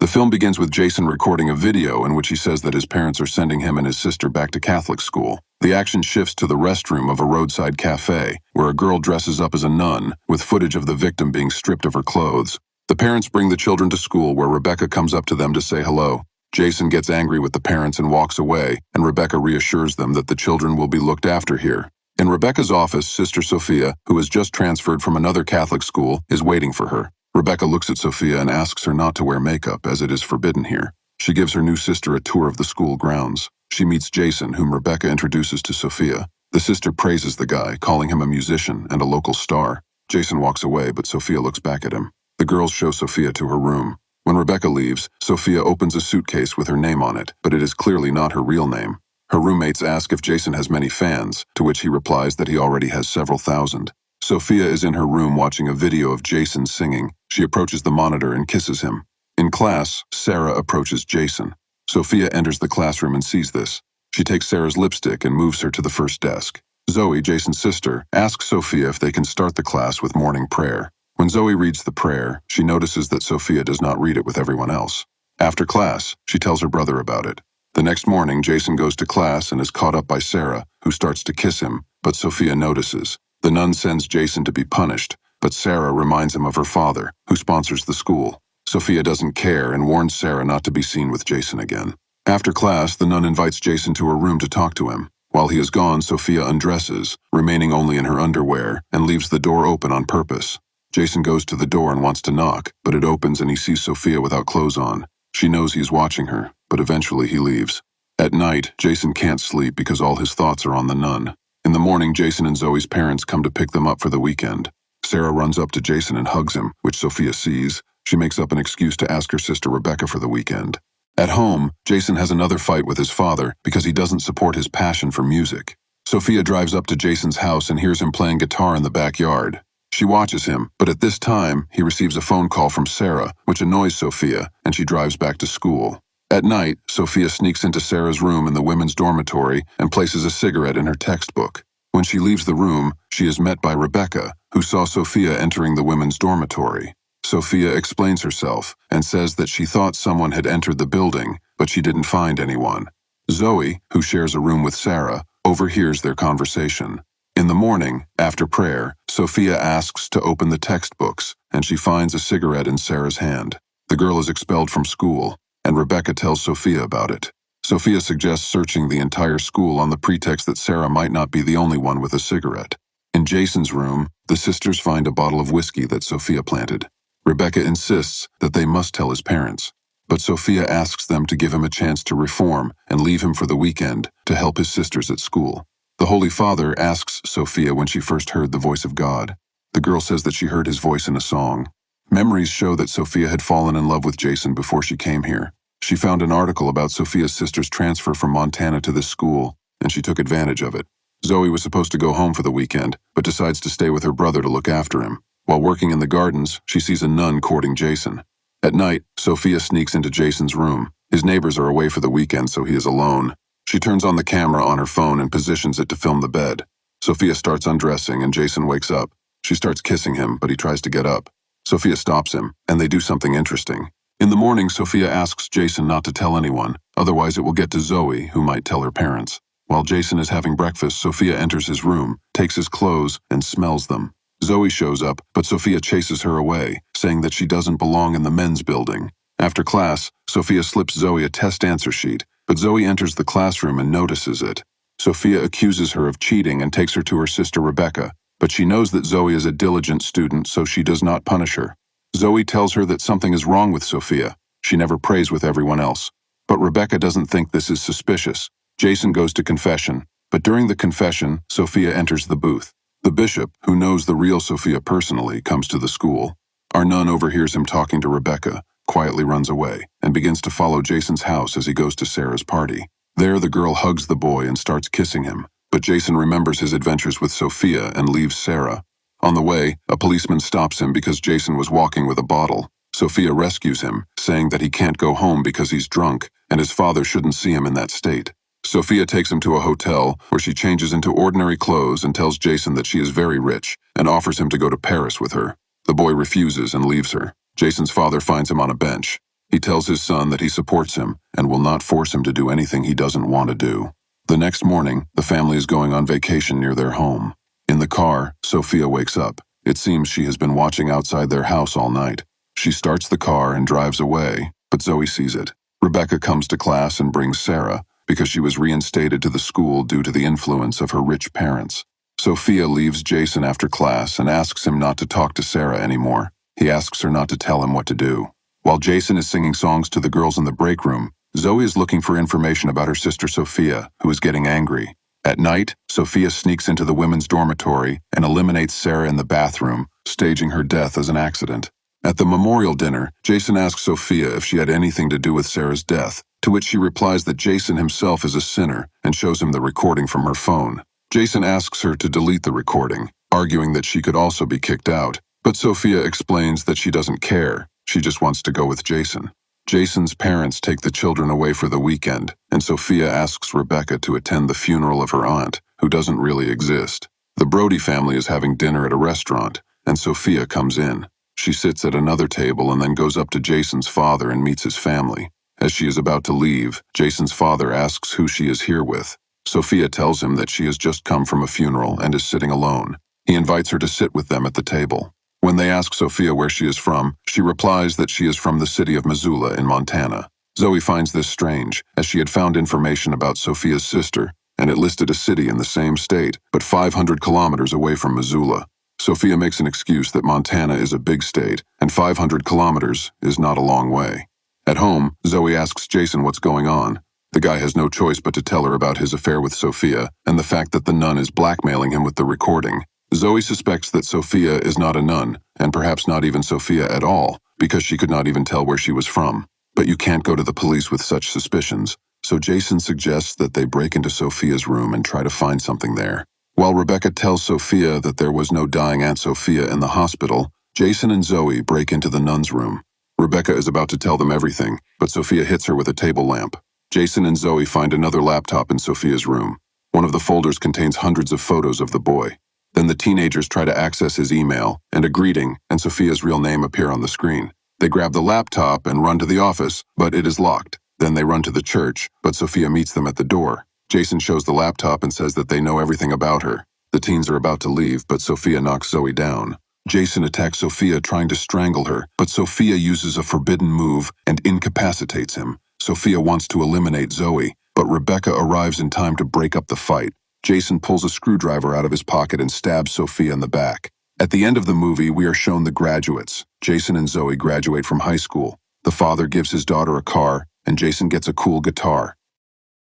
The film begins with Jason recording a video in which he says that his parents are sending him and his sister back to Catholic school. The action shifts to the restroom of a roadside cafe, where a girl dresses up as a nun, with footage of the victim being stripped of her clothes. The parents bring the children to school, where Rebecca comes up to them to say hello. Jason gets angry with the parents and walks away, and Rebecca reassures them that the children will be looked after here. In Rebecca's office, Sister Sophia, who has just transferred from another Catholic school, is waiting for her. Rebecca looks at Sophia and asks her not to wear makeup, as it is forbidden here. She gives her new sister a tour of the school grounds. She meets Jason, whom Rebecca introduces to Sophia. The sister praises the guy, calling him a musician and a local star. Jason walks away, but Sophia looks back at him. The girls show Sophia to her room. When Rebecca leaves, Sophia opens a suitcase with her name on it, but it is clearly not her real name. Her roommates ask if Jason has many fans, to which he replies that he already has several thousand. Sophia is in her room watching a video of Jason singing. She approaches the monitor and kisses him. In class, Sarah approaches Jason. Sophia enters the classroom and sees this. She takes Sarah's lipstick and moves her to the first desk. Zoe, Jason's sister, asks Sophia if they can start the class with morning prayer. When Zoe reads the prayer, she notices that Sophia does not read it with everyone else. After class, she tells her brother about it. The next morning, Jason goes to class and is caught up by Sarah, who starts to kiss him, but Sophia notices. The nun sends Jason to be punished, but Sarah reminds him of her father, who sponsors the school. Sophia doesn't care and warns Sarah not to be seen with Jason again. After class, the nun invites Jason to her room to talk to him. While he is gone, Sophia undresses, remaining only in her underwear, and leaves the door open on purpose. Jason goes to the door and wants to knock, but it opens and he sees Sophia without clothes on. She knows he is watching her, but eventually he leaves. At night, Jason can't sleep because all his thoughts are on the nun. In the morning, Jason and Zoe's parents come to pick them up for the weekend. Sarah runs up to Jason and hugs him, which Sophia sees. She makes up an excuse to ask her sister Rebecca for the weekend. At home, Jason has another fight with his father because he doesn't support his passion for music. Sophia drives up to Jason's house and hears him playing guitar in the backyard. She watches him, but at this time, he receives a phone call from Sarah, which annoys Sophia, and she drives back to school. At night, Sophia sneaks into Sarah's room in the women's dormitory and places a cigarette in her textbook. When she leaves the room, she is met by Rebecca, who saw Sophia entering the women's dormitory. Sophia explains herself and says that she thought someone had entered the building, but she didn't find anyone. Zoe, who shares a room with Sarah, overhears their conversation. In the morning, after prayer, Sophia asks to open the textbooks, and she finds a cigarette in Sarah's hand. The girl is expelled from school, and Rebecca tells Sophia about it. Sophia suggests searching the entire school on the pretext that Sarah might not be the only one with a cigarette. In Jason's room, the sisters find a bottle of whiskey that Sophia planted. Rebecca insists that they must tell his parents, but Sophia asks them to give him a chance to reform and leave him for the weekend to help his sisters at school. The Holy Father asks Sophia when she first heard the voice of God. The girl says that she heard his voice in a song. Memories show that Sophia had fallen in love with Jason before she came here. She found an article about Sophia's sister's transfer from Montana to this school, and she took advantage of it. Zoe was supposed to go home for the weekend, but decides to stay with her brother to look after him. While working in the gardens, she sees a nun courting Jason. At night, Sophia sneaks into Jason's room. His neighbors are away for the weekend, so he is alone. She turns on the camera on her phone and positions it to film the bed. Sophia starts undressing and Jason wakes up. She starts kissing him, but he tries to get up. Sophia stops him, and they do something interesting. In the morning, Sophia asks Jason not to tell anyone, otherwise it will get to Zoe, who might tell her parents. While Jason is having breakfast, Sophia enters his room, takes his clothes, and smells them. Zoe shows up, but Sophia chases her away, saying that she doesn't belong in the men's building. After class, Sophia slips Zoe a test answer sheet, but Zoe enters the classroom and notices it. Sophia accuses her of cheating and takes her to her sister Rebecca, but she knows that Zoe is a diligent student, so she does not punish her. Zoe tells her that something is wrong with Sophia. She never prays with everyone else. But Rebecca doesn't think this is suspicious. Jason goes to confession, but during the confession, Sophia enters the booth. The bishop, who knows the real Sophia personally, comes to the school. Our nun overhears him talking to Rebecca, quietly runs away, and begins to follow Jason's house as he goes to Sarah's party. There, the girl hugs the boy and starts kissing him, but Jason remembers his adventures with Sophia and leaves Sarah. On the way, a policeman stops him because Jason was walking with a bottle. Sophia rescues him, saying that he can't go home because he's drunk, and his father shouldn't see him in that state. Sophia takes him to a hotel where she changes into ordinary clothes and tells Jason that she is very rich and offers him to go to Paris with her. The boy refuses and leaves her. Jason's father finds him on a bench. He tells his son that he supports him and will not force him to do anything he doesn't want to do. The next morning, the family is going on vacation near their home. In the car, Sophia wakes up. It seems she has been watching outside their house all night. She starts the car and drives away, but Zoe sees it. Rebecca comes to class and brings Sarah, because she was reinstated to the school due to the influence of her rich parents. Sophia leaves Jason after class and asks him not to talk to Sarah anymore. He asks her not to tell him what to do. While Jason is singing songs to the girls in the break room, Zoe is looking for information about her sister Sophia, who is getting angry. At night, Sophia sneaks into the women's dormitory and eliminates Sarah in the bathroom, staging her death as an accident. At the memorial dinner, Jason asks Sophia if she had anything to do with Sarah's death, to which she replies that Jason himself is a sinner and shows him the recording from her phone. Jason asks her to delete the recording, arguing that she could also be kicked out, but Sophia explains that she doesn't care, she just wants to go with Jason. Jason's parents take the children away for the weekend, and Sophia asks Rebecca to attend the funeral of her aunt, who doesn't really exist. The Brody family is having dinner at a restaurant, and Sophia comes in. She sits at another table and then goes up to Jason's father and meets his family. As she is about to leave, Jason's father asks who she is here with. Sophia tells him that she has just come from a funeral and is sitting alone. He invites her to sit with them at the table. When they ask Sophia where she is from, she replies that she is from the city of Missoula in Montana. Zoe finds this strange, as she had found information about Sophia's sister, and it listed a city in the same state, but 500 kilometers away from Missoula. Sophia makes an excuse that Montana is a big state, and 500 kilometers is not a long way. At home, Zoe asks Jason what's going on. The guy has no choice but to tell her about his affair with Sophia, and the fact that the nun is blackmailing him with the recording. Zoe suspects that Sophia is not a nun, and perhaps not even Sophia at all, because she could not even tell where she was from. But you can't go to the police with such suspicions, so Jason suggests that they break into Sophia's room and try to find something there. While Rebecca tells Sophia that there was no dying Aunt Sophia in the hospital, Jason and Zoe break into the nun's room. Rebecca is about to tell them everything, but Sophia hits her with a table lamp. Jason and Zoe find another laptop in Sophia's room. One of the folders contains hundreds of photos of the boy. Then the teenagers try to access his email, and a greeting and Sophia's real name appear on the screen. They grab the laptop and run to the office, but it is locked. Then they run to the church, but Sophia meets them at the door. Jason shows the laptop and says that they know everything about her. The teens are about to leave, but Sophia knocks Zoe down. Jason attacks Sophia, trying to strangle her, but Sophia uses a forbidden move and incapacitates him. Sophia wants to eliminate Zoe, but Rebecca arrives in time to break up the fight. Jason pulls a screwdriver out of his pocket and stabs Sophia in the back. At the end of the movie, we are shown the graduates. Jason and Zoe graduate from high school. The father gives his daughter a car, and Jason gets a cool guitar.